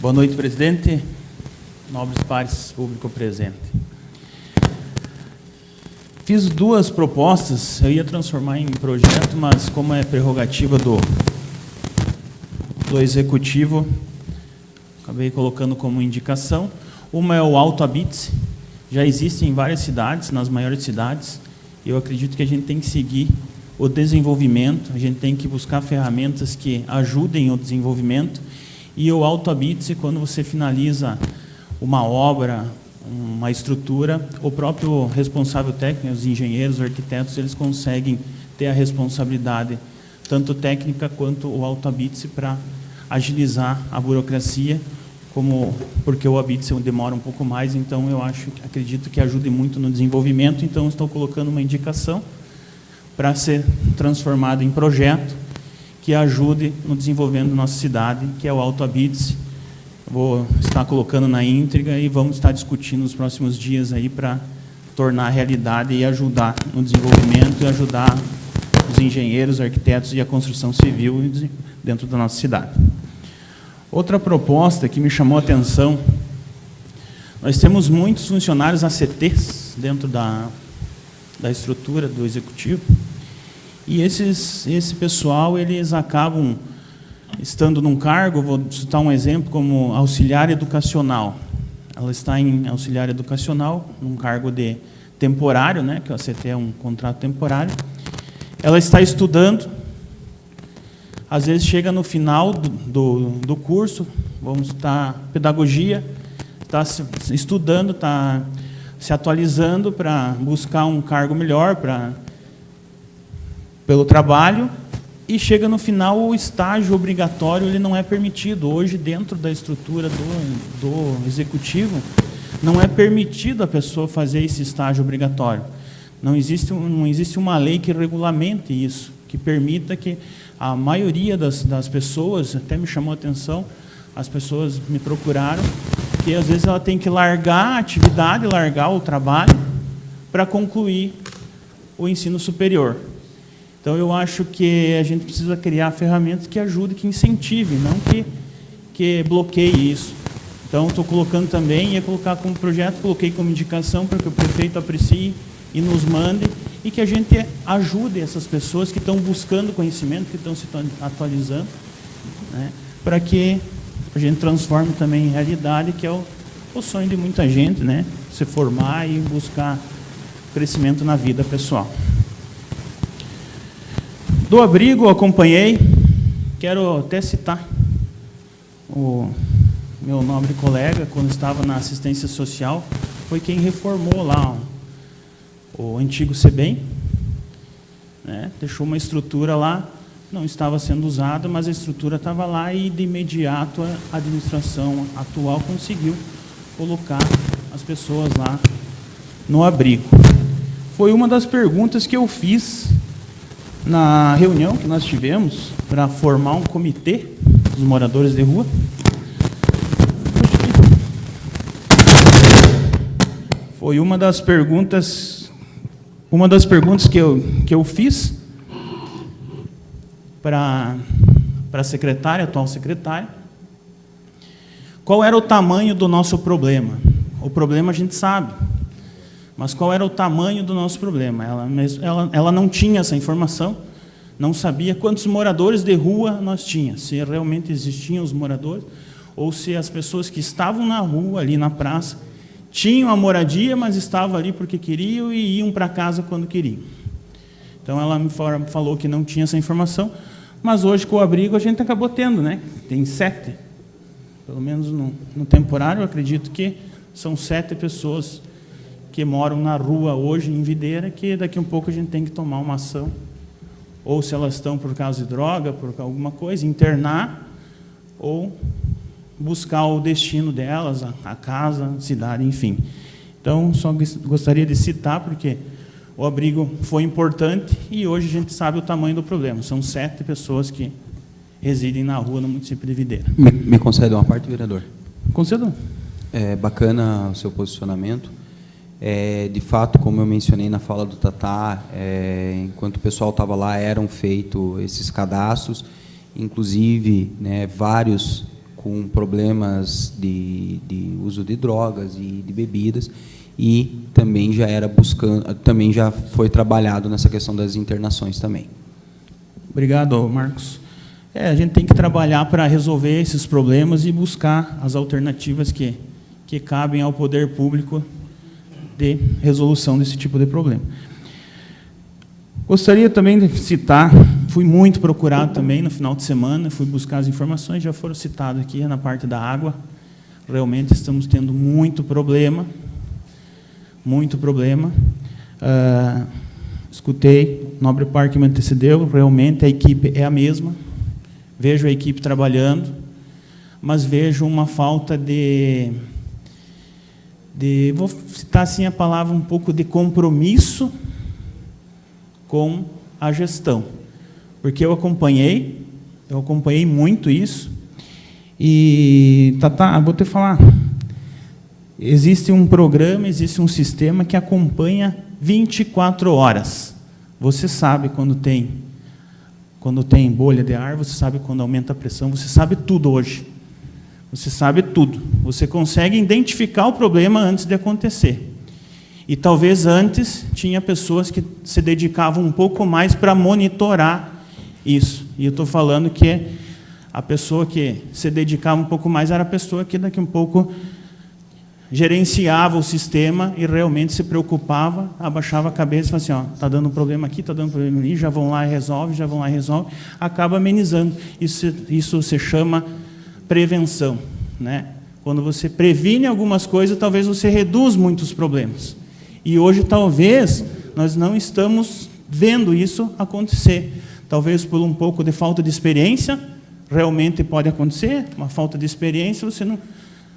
Boa noite, presidente, nobres pares público presente. Fiz duas propostas, eu ia transformar em projeto, mas como é prerrogativa do executivo, acabei colocando como indicação. Uma é o AutoHabite, já existe em várias cidades, nas maiores cidades. Eu acredito que a gente tem que seguir o desenvolvimento, a gente tem que buscar ferramentas que ajudem o desenvolvimento. E o AutoHabite, quando você finaliza uma obra, uma estrutura, o próprio responsável técnico, os engenheiros, os arquitetos, eles conseguem ter a responsabilidade, tanto técnica quanto o AutoHabite, para agilizar a burocracia, porque o Habite demora um pouco mais, então eu acredito que ajude muito no desenvolvimento, então estou colocando uma indicação para ser transformado em projeto que ajude no desenvolvimento da nossa cidade, que é o AutoHabite. Vou estar colocando na íntegra e vamos estar discutindo nos próximos dias aí para tornar realidade e ajudar no desenvolvimento e ajudar os engenheiros, arquitetos e a construção civil dentro da nossa cidade. Outra proposta que me chamou a atenção, nós temos muitos funcionários ACTs dentro da estrutura do executivo, e esse pessoal, eles acabam estando num cargo, vou citar um exemplo, como auxiliar educacional. Ela está em auxiliar educacional, num cargo de temporário, né, que o ACT é um contrato temporário. Ela está estudando, às vezes chega no final do curso, vamos estar pedagogia, está estudando, está se atualizando para buscar um cargo melhor pelo trabalho, e chega no final, o estágio obrigatório ele não é permitido. Hoje, dentro da estrutura do executivo, não é permitido a pessoa fazer esse estágio obrigatório. Não existe uma lei que regulamente isso, que permita que a maioria das pessoas, até me chamou a atenção, as pessoas me procuraram, que às vezes ela tem que largar a atividade, largar o trabalho, para concluir o ensino superior. Então, eu acho que a gente precisa criar ferramentas que ajudem, que incentivem, não que bloqueiem isso. Então, estou colocando também, ia colocar como projeto, coloquei como indicação para que o prefeito aprecie e nos mande, e que a gente ajude essas pessoas que estão buscando conhecimento, que estão se atualizando, né, para que a gente transforme também em realidade, que é o sonho de muita gente, né, se formar e buscar crescimento na vida pessoal. Do abrigo, acompanhei, quero até citar o meu nobre colega, quando estava na assistência social, foi quem reformou lá o antigo CEBEM, né? Deixou uma estrutura lá, não estava sendo usada, mas a estrutura estava lá e, de imediato, a administração atual conseguiu colocar as pessoas lá no abrigo. Foi uma das perguntas que eu fiz na reunião que nós tivemos para formar um comitê dos moradores de rua. Foi uma das perguntas que eu fiz para a secretária, atual secretária. Qual era o tamanho do nosso problema? O problema a gente sabe, mas qual era o tamanho do nosso problema? Ela não tinha essa informação, não sabia quantos moradores de rua nós tínhamos, se realmente existiam os moradores, ou se as pessoas que estavam na rua, ali na praça, tinham a moradia, mas estavam ali porque queriam e iam para casa quando queriam. Então, ela me falou que não tinha essa informação, mas hoje, com o abrigo, a gente acabou tendo, né? Tem 7, pelo menos no temporário, eu acredito que são 7 pessoas que moram na rua hoje, em Videira, que daqui a um pouco a gente tem que tomar uma ação, ou se elas estão por causa de droga, por alguma coisa, internar, ou buscar o destino delas, a casa, a cidade, enfim. Então, só gostaria de citar, porque o abrigo foi importante e hoje a gente sabe o tamanho do problema. São 7 pessoas que residem na rua no município de Videira. Me concede uma parte, vereador? Concedo. É bacana o seu posicionamento. De fato, como eu mencionei na fala do Tatá, enquanto o pessoal estava lá, eram feitos esses cadastros, inclusive, né, vários com problemas de uso de drogas e de bebidas, e também já foi trabalhado nessa questão das internações também. Obrigado, Marcos. A gente tem que trabalhar para resolver esses problemas e buscar as alternativas que cabem ao poder público de resolução desse tipo de problema. Gostaria também de citar, fui muito procurado também no final de semana, fui buscar as informações, já foram citadas aqui na parte da água. Realmente estamos tendo muito problema. Escutei, Nobre Parque me antecedeu, realmente a equipe é a mesma. Vejo a equipe trabalhando, mas vejo uma falta vou citar assim a palavra, um pouco de compromisso com a gestão. Porque eu acompanhei muito isso, e, vou te falar, existe um programa, existe um sistema que acompanha 24 horas. Você sabe quando tem bolha de ar, você sabe quando aumenta a pressão, você sabe tudo hoje. Você sabe tudo. Você consegue identificar o problema antes de acontecer. E talvez antes tinha pessoas que se dedicavam um pouco mais para monitorar isso. E eu estou falando que a pessoa que se dedicava um pouco mais era a pessoa que daqui um pouco gerenciava o sistema e realmente se preocupava, abaixava a cabeça e falava assim, está dando um problema aqui, está dando um problema ali, já vão lá e resolve, acaba amenizando. Isso se chama prevenção, né? Quando você previne algumas coisas, talvez você reduz muitos problemas. E hoje, talvez, nós não estamos vendo isso acontecer. Talvez por um pouco de falta de experiência, realmente pode acontecer, uma falta de experiência,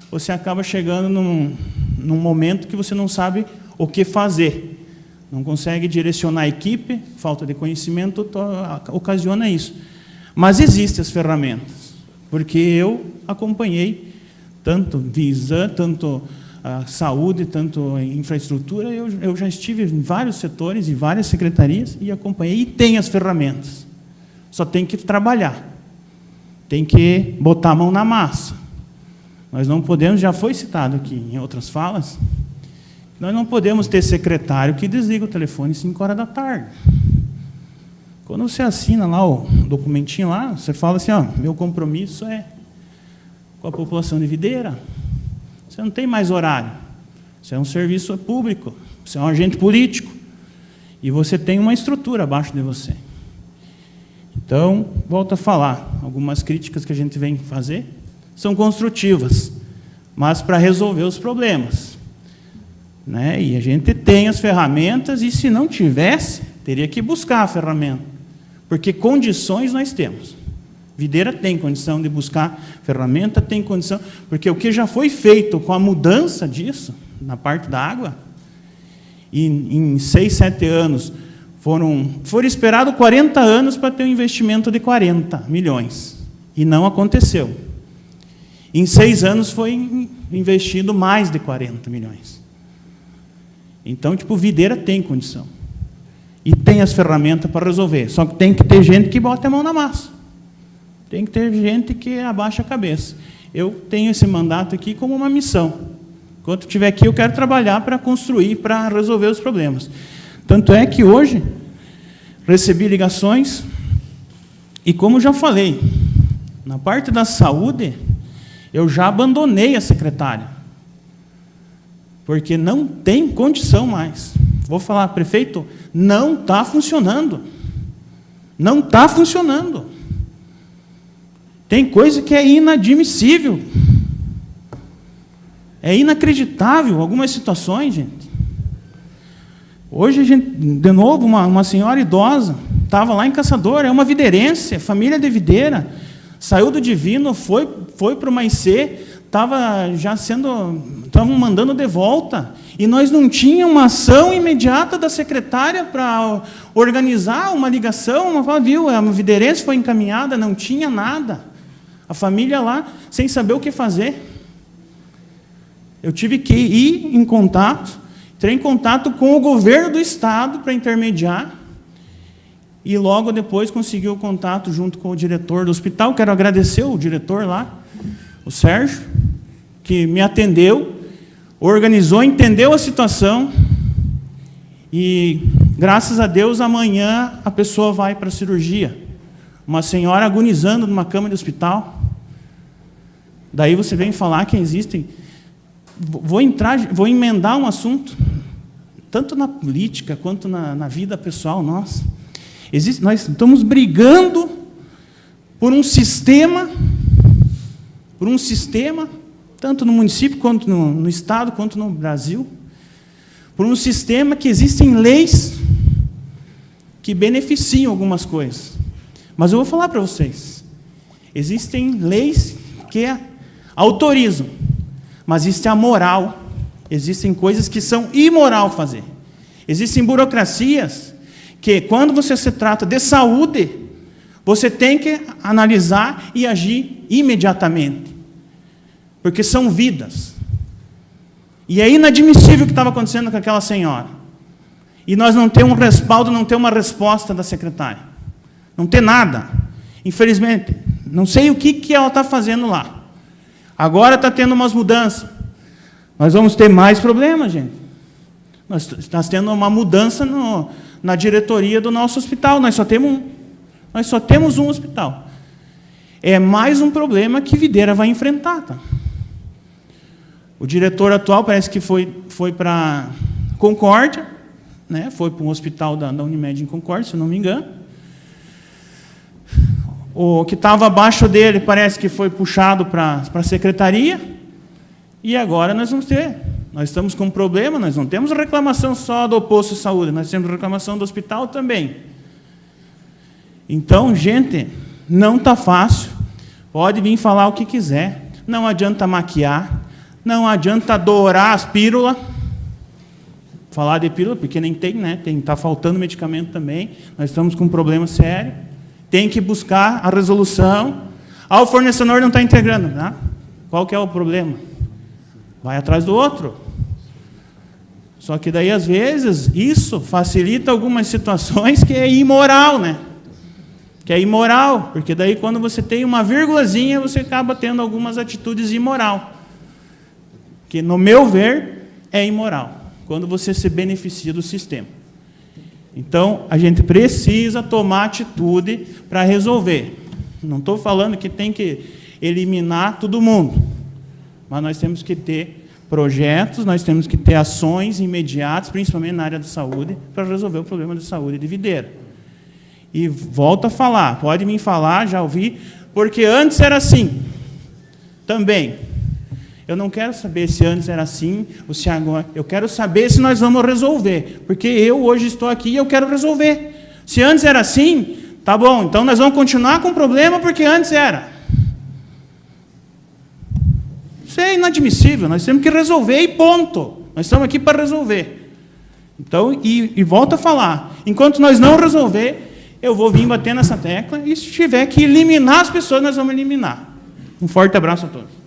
você acaba chegando num momento que você não sabe o que fazer. Não consegue direcionar a equipe, falta de conhecimento ocasiona isso. Mas existem as ferramentas, porque eu acompanhei tanto Visa, tanto a saúde, tanto a infraestrutura, eu já estive em vários setores e várias secretarias e acompanhei, e tem as ferramentas. Só tem que trabalhar, tem que botar a mão na massa. Nós não podemos, já foi citado aqui em outras falas, nós não podemos ter secretário que desliga o telefone às 5 horas da tarde. Quando você assina lá o documentinho lá, você fala assim, meu compromisso é com a população de Videira. Você não tem mais horário. Você é um serviço público, você é um agente político. E você tem uma estrutura abaixo de você. Então, volto a falar, algumas críticas que a gente vem fazer são construtivas, mas para resolver os problemas. Né? E a gente tem as ferramentas, e se não tivesse, teria que buscar a ferramenta. Porque condições nós temos. Videira tem condição de buscar ferramenta, tem condição, porque o que já foi feito com a mudança disso, na parte da água, e em 6, 7 anos, foram esperados 40 anos para ter um investimento de 40 milhões, e não aconteceu. Em 6 anos foi investido mais de 40 milhões. Então, Videira tem condição. E tem as ferramentas para resolver. Só que tem que ter gente que bota a mão na massa. Tem que ter gente que abaixa a cabeça. Eu tenho esse mandato aqui como uma missão. Enquanto estiver aqui, eu quero trabalhar para construir, para resolver os problemas. Tanto é que hoje recebi ligações e, como já falei, na parte da saúde, eu já abandonei a secretária, porque não tem condição mais. Vou falar, prefeito, não está funcionando. Não está funcionando. Tem coisa que é inadmissível. É inacreditável algumas situações, gente. Hoje, de novo, uma senhora idosa, estava lá em Caçador, é uma videirense, família de Videira, saiu do Divino, foi para uma IC, estavam mandando de volta, e nós não tínhamos uma ação imediata da secretária para organizar uma ligação, a videirense foi encaminhada, não tinha nada. A família lá, sem saber o que fazer. Eu tive que ir em contato, entrei em contato com o governo do estado para intermediar, e logo depois consegui o contato junto com o diretor do hospital. Quero agradecer o diretor lá, o o Sérgio, que me atendeu, organizou, entendeu a situação e, graças a Deus, amanhã a pessoa vai para a cirurgia. Uma senhora agonizando numa cama de hospital. Daí você vem falar que existem... Vou emendar um assunto, tanto na política quanto na vida pessoal nossa. Nós estamos brigando por um sistema, tanto no município, quanto no estado, quanto no Brasil, por um sistema que existem leis que beneficiam algumas coisas. Mas eu vou falar para vocês, existem leis que autorizam, mas existe a moral, existem coisas que são imoral fazer. Existem burocracias que, quando você se trata de saúde, você tem que analisar e agir imediatamente, porque são vidas. E é inadmissível o que estava acontecendo com aquela senhora. E nós não temos um respaldo, não temos uma resposta da secretária. Não tem nada. Infelizmente, não sei o que ela está fazendo lá. Agora está tendo umas mudanças. Nós vamos ter mais problemas, gente. Nós estamos tendo uma mudança na diretoria do nosso hospital. Nós só temos um. Nós só temos um hospital. É mais um problema que Videira vai enfrentar. Tá? O diretor atual parece que foi para Concórdia, né? Foi para um hospital da Unimed em Concórdia, se eu não me engano. O que estava abaixo dele parece que foi puxado para a secretaria. E agora nós estamos com um problema, nós não temos reclamação só do posto de saúde, nós temos reclamação do hospital também. Então, gente, não está fácil. Pode vir falar o que quiser. Não adianta maquiar. Não adianta dourar as pílulas. Falar de pílula, porque nem tem, né? Está faltando medicamento também. Nós estamos com um problema sério. Tem que buscar a resolução. O fornecedor não está integrando. Tá? Qual que é o problema? Vai atrás do outro. Só que daí, às vezes, isso facilita algumas situações que é imoral, né? Que é imoral, porque daí quando você tem uma vírgulazinha, você acaba tendo algumas atitudes imoral. Que, no meu ver, é imoral, quando você se beneficia do sistema. Então, a gente precisa tomar atitude para resolver. Não estou falando que tem que eliminar todo mundo, mas nós temos que ter projetos, nós temos que ter ações imediatas, principalmente na área da saúde, para resolver o problema de saúde de Videira. E volto a falar, pode me falar, já ouvi, porque antes era assim, também. Eu não quero saber se antes era assim, ou se agora. Eu quero saber se nós vamos resolver, porque eu hoje estou aqui e eu quero resolver. Se antes era assim, tá bom, então nós vamos continuar com o problema porque antes era. Isso é inadmissível, nós temos que resolver e ponto. Nós estamos aqui para resolver. Então, e volto a falar, enquanto nós não resolver, eu vou vir bater nessa tecla e se tiver que eliminar as pessoas, nós vamos eliminar. Um forte abraço a todos.